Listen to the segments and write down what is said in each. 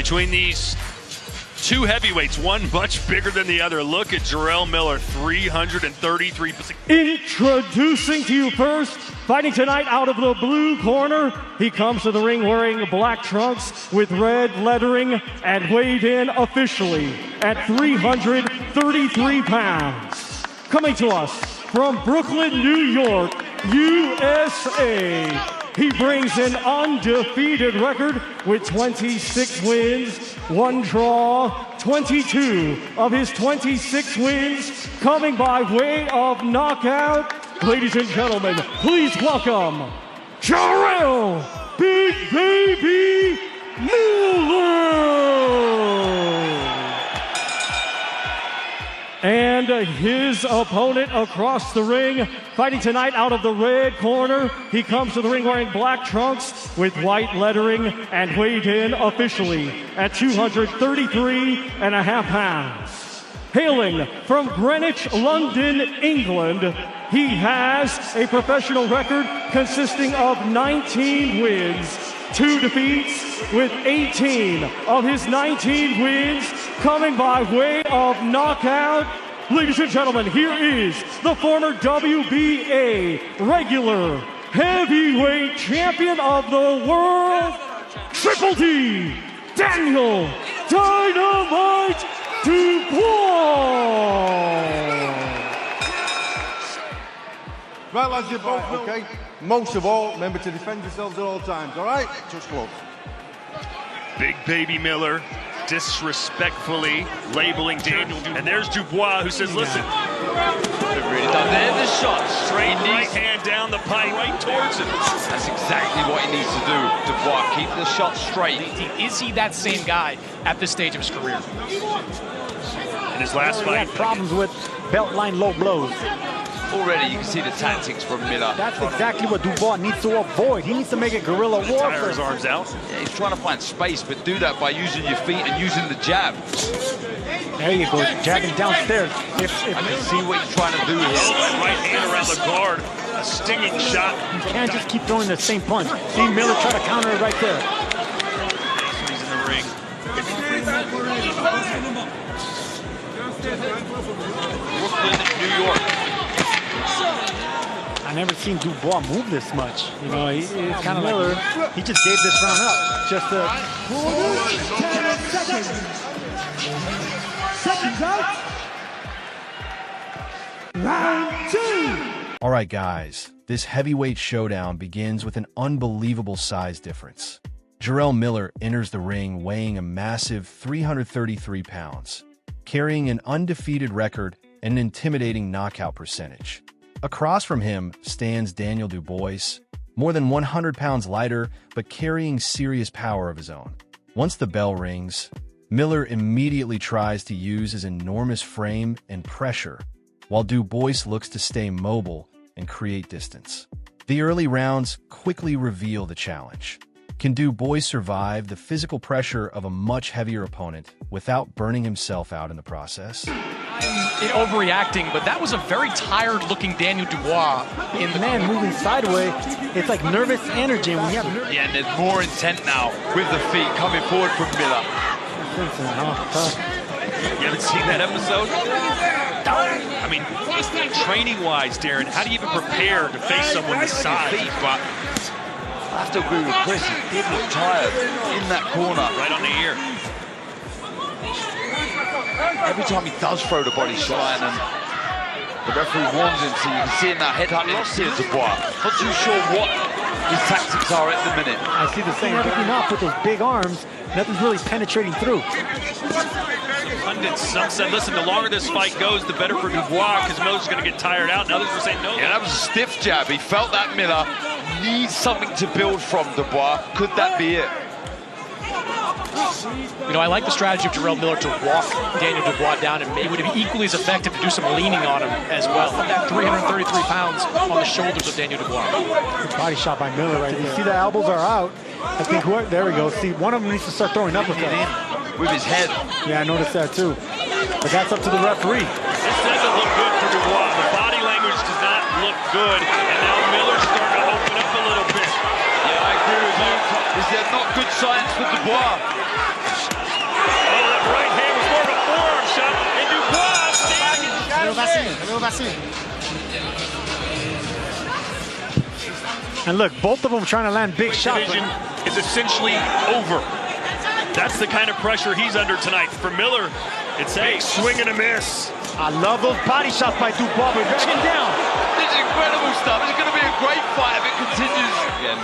between these two heavyweights, one much bigger than the other. Look at Jarrell Miller, 333. Introducing to you first, fighting tonight out of the blue corner. He comes to the ring wearing black trunks with red lettering and weighed in officially at 333 pounds. Coming to us from Brooklyn, New York, USA. He brings an undefeated record with 26 wins, 1 draw, 22 of his 26 wins coming by way of knockout. Ladies and gentlemen, please welcome Jarrell Big Baby Miller! And his opponent across the ring, fighting tonight out of the red corner. He comes to the ring wearing black trunks with white lettering and weighed in officially at 233.5 pounds. Hailing from Greenwich, London, England, he has a professional record consisting of 19 wins, 2 defeats, with 18 of his 19 wins coming by way of knockout. Ladies and gentlemen, here is the former WBA regular heavyweight champion of the world, Triple D, Daniel Dynamite Dubois. Right, lads, you're both okay. Most of all, remember to defend yourselves at all times, all right? Touch gloves. Big Baby Miller disrespectfully labeling Daniel Dubois. And there's Dubois who says, listen. Really done there, the shot. Straight right hand down the pipe, right towards him. That's exactly what he needs to do, Dubois. Keep the shot straight. Is he that same guy at this stage of his career? In his last He fight. had problems with belt line low blows. Already you can see the tactics from Miller. That's exactly what Dubois needs to avoid. He needs to make it guerrilla Tire warfare. his arms out. Yeah, he's trying to find space, but do that by using your feet and using the jab. There you go, jabbing downstairs. I can see what he's trying to do here. Oh, right hand around the guard. A stinging shot. You can't just keep throwing the same punch. See Miller try to counter it right there. He's in the ring. Brooklyn, New York. I've never seen Dubois move this much. You know, it's kind of Miller. He just gave this round up. Just to... 10 seconds. Seconds out. Round 2. All right, guys, this heavyweight showdown begins with an unbelievable size difference. Jarrell Miller enters the ring weighing a massive 333 pounds, carrying an undefeated record and an intimidating knockout percentage. Across from him stands Daniel Dubois, more than 100 pounds lighter, but carrying serious power of his own. Once the bell rings, Miller immediately tries to use his enormous frame and pressure, while Dubois looks to stay mobile and create distance. The early rounds quickly reveal the challenge. Can Dubois survive the physical pressure of a much heavier opponent without burning himself out in the process? Overreacting, but that was a very tired-looking Daniel Dubois. In the man moving sideways, it's like nervous energy. And when you have Yeah, and there's more intent now with the feet coming forward from Miller. You haven't seen that episode? I mean, training-wise, Darren, how do you even prepare to face someone this size? But I have to agree with Chris. He did look tired in that corner. Right on the ear. Every time he does throw the body shot, and the referee warns him, so you can see in that headhunt, you see it Dubois. Not too sure what his tactics are at the minute. I see the same everything off with those big arms. Nothing's really penetrating through. Pundits, some said, listen, the longer this fight goes, the better for Dubois, because Miller's going to get tired out, and others were saying no. Yeah, that was a stiff jab. He felt that Miller needs something to build from Dubois. Could that be it? You know, I like the strategy of Jarrell Miller to walk Daniel Dubois down, and it would be equally as effective to do some leaning on him as well. That 333 pounds on the shoulders of Daniel Dubois. Good body shot by Miller right there. You see the elbows are out. I think, there we go. See, one of them needs to start throwing uppercuts. With his head. Yeah, I noticed that too. But that's up to the referee. This doesn't look good for Dubois. The body language does not look good, and now Miller's starting to open up a little bit. Yeah, I agree with you. Is there not good signs for Dubois? And look, both of them trying to land big shots. Division is essentially over. That's the kind of pressure he's under tonight. For Miller, it's a swing and a miss. I love those body shots by Dubois, but chin down. This is incredible stuff. It's going to be a great fight if it continues. Again,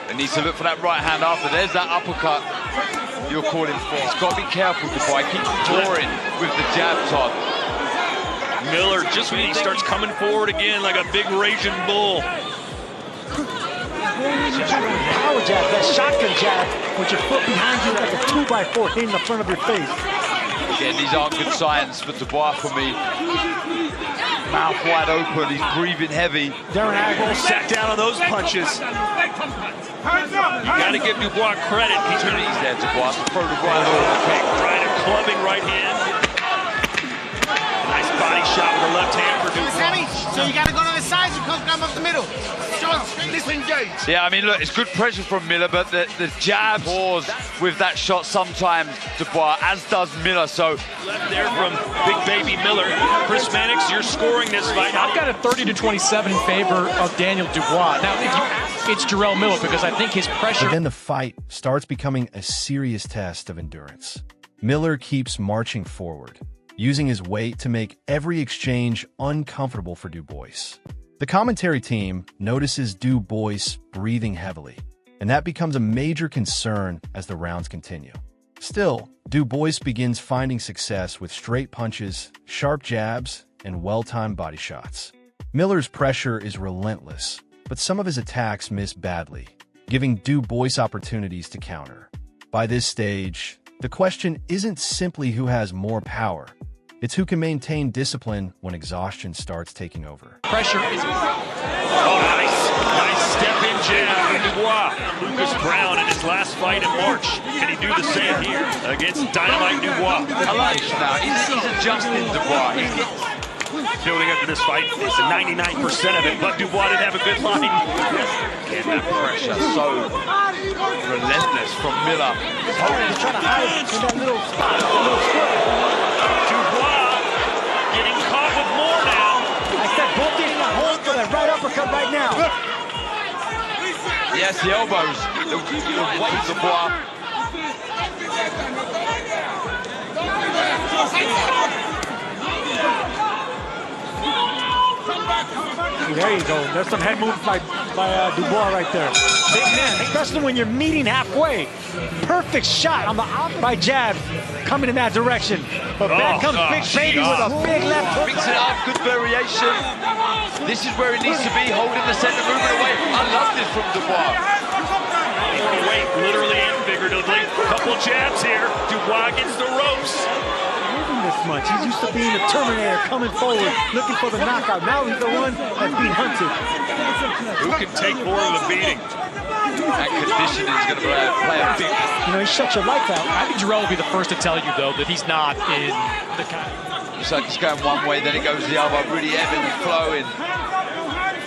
it needs to look for that right hand after. There's that uppercut you're calling for. He's got to be careful, Dubois. Keep drawing with the jab, Todd. Miller, just when he starts coming forward again like a big raging bull. Power jab, that shotgun jab, with your foot behind you like a 2x4 hitting the front of your face. Again, these aren't good signs for Dubois for me. Mouth wide open, he's breathing heavy. Darren Agwell Sat down on those punches. You got to give Dubois credit. He's going to there, Dubois, to throw the right over. try to clubbing right hand. Nice body shot with the left hand for Dubois. So you got to go to the sides, you can't come up the middle. Disengage. Yeah, I mean, look, it's good pressure from Miller, but the jab pause with that shot sometimes, Dubois, as does Miller. So left there from Big Baby Miller. Chris Mannix, you're scoring this fight. I've got a 30-27 in favor of Daniel Dubois. Now, if you ask, it's Jarrell Miller because I think his pressure. But then the fight starts becoming a serious test of endurance. Miller keeps marching forward, using his weight to make every exchange uncomfortable for Dubois. The commentary team notices Dubois breathing heavily, and that becomes a major concern as the rounds continue. Still, Dubois begins finding success with straight punches, sharp jabs, and well-timed body shots. Miller's pressure is relentless, but some of his attacks miss badly, giving Dubois opportunities to counter. By this stage, the question isn't simply who has more power. It's who can maintain discipline when exhaustion starts taking over. Pressure is. Oh, nice step-in jab from Dubois. Lucas Brown in his last fight in March. Can he do the same here against Dynamite Dubois? I like it now. He's adjusting Dubois. Building up to this fight, it's 99% of it, but Dubois didn't have a good line. Again, that pressure so relentless from Miller. He's trying to hide in that little spot, that little square. Dubois getting caught with more now. I said both getting a hold for that right uppercut right now. Yes, the elbows. The weight of Dubois. There you go. There's some head movement by Dubois right there. Big man, especially when you're meeting halfway. Perfect shot on the outside jab coming in that direction. But back comes Big Baby with a big left hook. Mix it up, good variation. This is where it needs to be, holding the center, moving away. I love this from Dubois. Wait, literally and figuratively. Couple jabs here. Dubois gets the ropes. This much. He's used to being the Terminator, coming forward, looking for the knockout. Now he's the one that's being hunted. Who can take more of a beating? That conditioning is going to play a big. You know, he shut your lights out. I think Jarrell will be the first to tell you, though, that he's not in the kind. Looks like it's going one way, then it goes the other, really ebbing and flowing.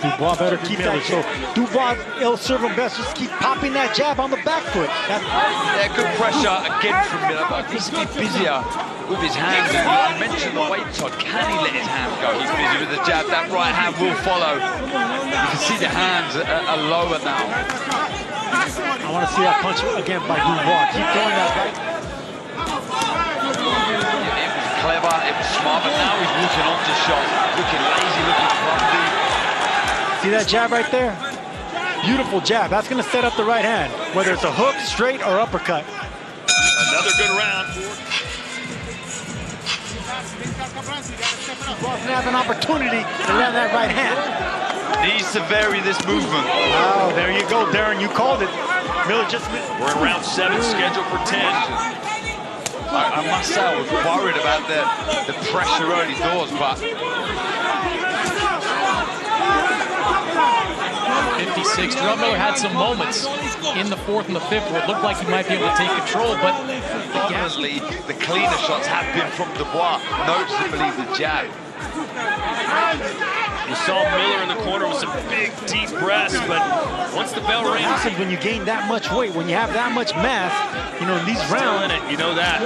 Dubois better keep that. So Dubois, it'll serve him best. Just keep popping that jab on the back foot. Yeah, good pressure again from Miller, but he needs to be busier with his hands. You mentioned the weight, Todd. Can he let his hand go? He's busy with the jab. That right hand will follow. You can see the hands are lower now. I want to see that punch again by Dubois. Keep throwing that right. It was clever, it was smart, but now he's looking onto shots, looking lazy, looking clumsy. See that jab right there? Beautiful jab. That's going to set up the right hand, whether it's a hook, straight, or uppercut. Another good round. Dubois going to have an opportunity to land that right hand. Needs to vary this movement. Oh, there you go, Darren. You called it. Miller just missed. We're in round 7, scheduled for 10. I must say, I was worried about the pressure early doors, but 56. Jarrell Miller had some moments in the 4th and the 5th where it looked like he might be able to take control, but honestly, the cleaner shots have been from Dubois. Noticeably the jab. You saw Miller in the corner with some big, deep breaths, but once the bell rings, happens when you gain that much weight, when you have that much mass, you know, in these rounds. you know that.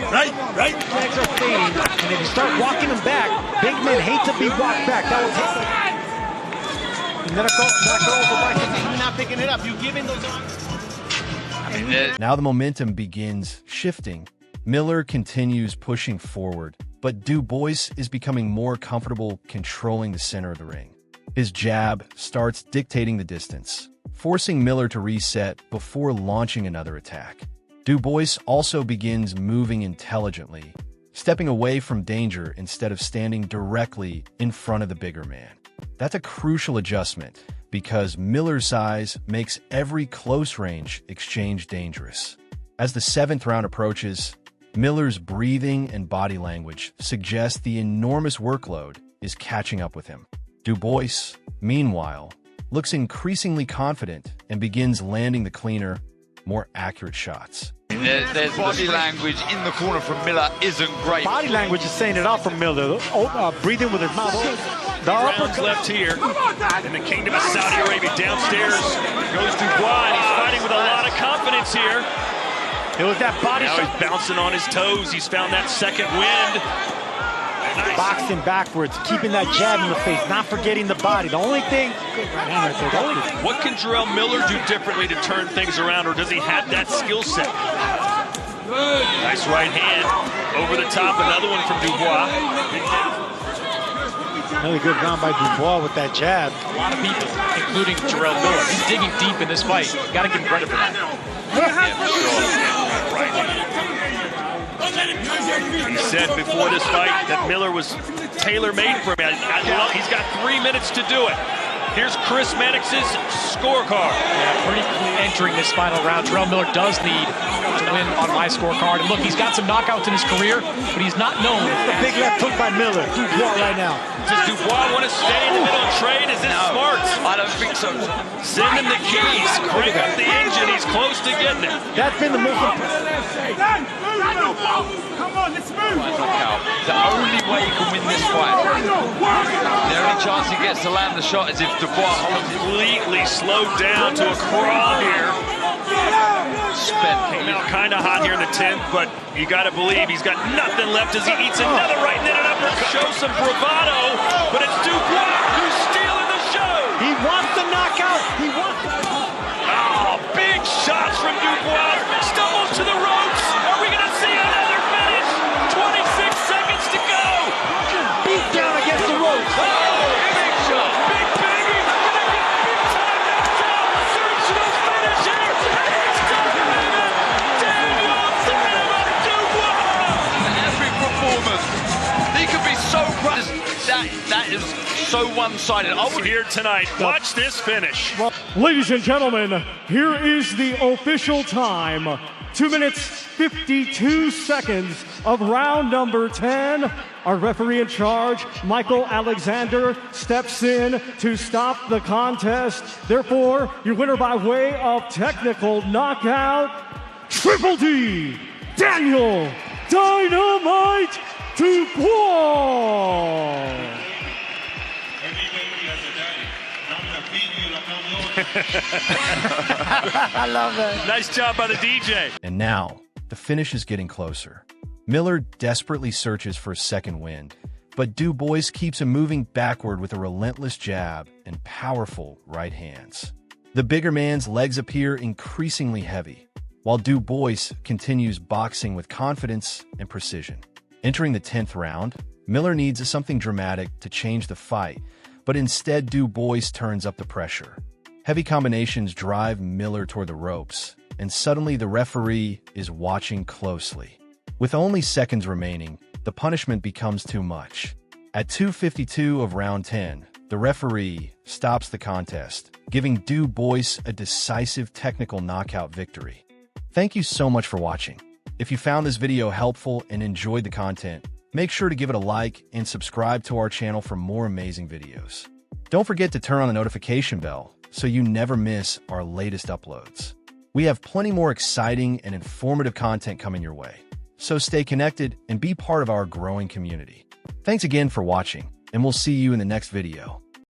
Right. Legs are fading, and if you start walking them back, big men hate to be walked back. That will take them. And then you're not picking it up. You giving those arms. Now the momentum begins shifting. Miller continues pushing forward, but Dubois is becoming more comfortable controlling the center of the ring. His jab starts dictating the distance, forcing Miller to reset before launching another attack. Dubois also begins moving intelligently, stepping away from danger instead of standing directly in front of the bigger man. That's a crucial adjustment because Miller's size makes every close-range exchange dangerous. As the 7th round approaches, Miller's breathing and body language suggest the enormous workload is catching up with him. Dubois, meanwhile, looks increasingly confident and begins landing the cleaner, more accurate shots. There's body language in the corner from Miller isn't great. Body language is saying it out from Miller. Breathing with his mouth. The Rounds left here in the Kingdom of Saudi Arabia. Downstairs goes Dubois, and he's fighting with a lot of confidence here. It was that body now shot. He's bouncing on his toes. He's found that second wind. Nice. Boxing backwards, keeping that jab in the face, not forgetting the body. The only thing... What can Jarrell Miller do differently to turn things around, or does he have that skill set? Nice right hand over the top. Another one from Dubois. Another good round by Dubois with that jab. A lot of people, including Jarrell Miller, he's digging deep in this fight. Got to give him credit for that. He said before this fight that Miller was tailor-made for him. He's got 3 minutes to do it. Here's Chris Mannix's scorecard. Yeah, pretty clear entering this final round. Jarrell Miller does need to win on my scorecard. And look, he's got some knockouts in his career, but he's not known. The big left hook by Miller. Dubois right now. Does Dubois want to stay in the middle and trade? Is this smart? I don't think so. Send him the keys. Crank up the engine. He's close to getting it. That's been the most impressive. Knockout. The only way he can win this fight, the only chance he gets to land the shot is if Dubois completely slowed down to a crawl here. Came out kind of hot here in the 10th, but you got to believe he's got nothing left as he eats another right and then an uppercut. Show some bravado, but it's Dubois who's stealing the show. He wants the knockout. He wants the... Oh, big shots from Dubois. Stumbles to the ropes. Are we going to see another finish? 26 seconds to go. Beat down against the ropes. Oh, big shot. Big baby. Gonna get big time knockout. Sensational finish here. He's done it. Daniel Dubois. every performance. He could be so proud. That is so one-sided. Here tonight. Watch this finish. Ladies and gentlemen, here is the official time. 2 minutes, 52 seconds of round number 10. Our referee in charge, Michael Alexander, steps in to stop the contest. Therefore, your winner by way of technical knockout, Triple D, Daniel Dynamite Dubois. I love that. Nice job by the DJ. And now, the finish is getting closer. Miller desperately searches for a second wind, but Dubois keeps him moving backward with a relentless jab and powerful right hands. The bigger man's legs appear increasingly heavy, while Dubois continues boxing with confidence and precision. Entering the 10th round, Miller needs something dramatic to change the fight, but instead Dubois turns up the pressure. Heavy combinations drive Miller toward the ropes, and suddenly the referee is watching closely. With only seconds remaining, the punishment becomes too much. At 2:52 of round 10, the referee stops the contest, giving Dubois a decisive technical knockout victory. Thank you so much for watching. If you found this video helpful and enjoyed the content, make sure to give it a like and subscribe to our channel for more amazing videos. Don't forget to turn on the notification bell so you never miss our latest uploads. We have plenty more exciting and informative content coming your way, so stay connected and be part of our growing community. Thanks again for watching, and we'll see you in the next video.